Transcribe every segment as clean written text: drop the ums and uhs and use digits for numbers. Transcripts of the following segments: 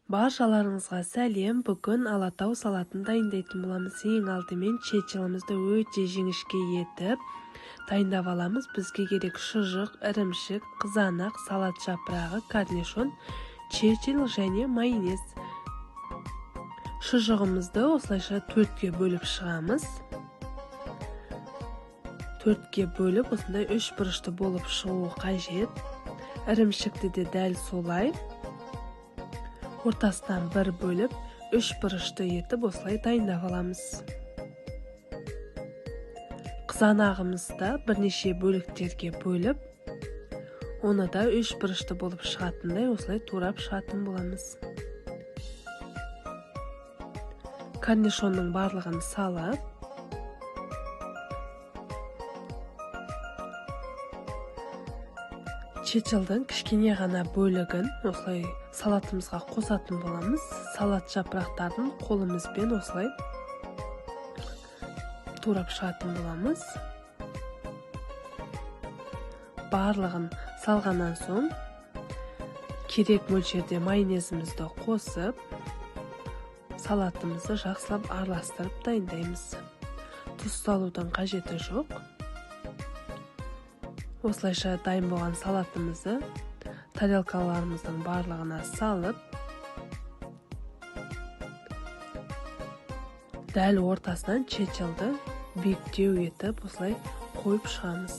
Баршаларыңызға сәлем. Бүгін Алатау салатын дайындайтын боламыз. Ең алдымен чечилімізді өте жіңішке етіп дайындап аламыз. Бізге керек шұжық, ірімшік, қызанақ, салат жапырағы, корнишон, чечил және майонез. Шұжығымызды осылайша төртке бөліп шығамыз. Төртке бөліп, осындай үш бұрышты болып шығуы қажет. Ірімшікті де дәл солай. Ортасынан бір бөліп, үш бұрышты етіп осылай дайындап аламыз. Қызанағымызды бірнеше бөліктерге бөліп, оны да үш бұрышты болып шығатындай осылай турап шығатын боламыз. Корнишонның барлығын салып, чечилдің кішкене ғана бөлігін осылай салатымызға қосатын боламыз. Салат жапырақтарын қолымызбен осылай турап шығатын боламыз. Барлығын салғаннан соң керек мөлшерде майонезімізді қосып, салатымызды жақсылап араластырып дайындаймыз. Тұз салудың қажеті жоқ. Осылайша дайын болған салатымызды тарелкаларымыздың барлығына салып, дәл ортасынан чечилді биіктеу етіп осылай қойып шығамыз.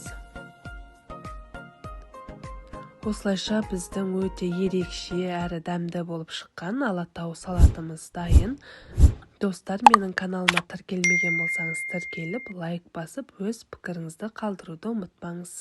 Осылайша біздің өте ерекше әрі дәмді болып шыққан Алатау салатымыз дайын. Достар, менің каналыма тіркелмеген болсаңыз тіркеліп, лайк басып, өз пікіріңізді қалдыруды ұмытпаңыз.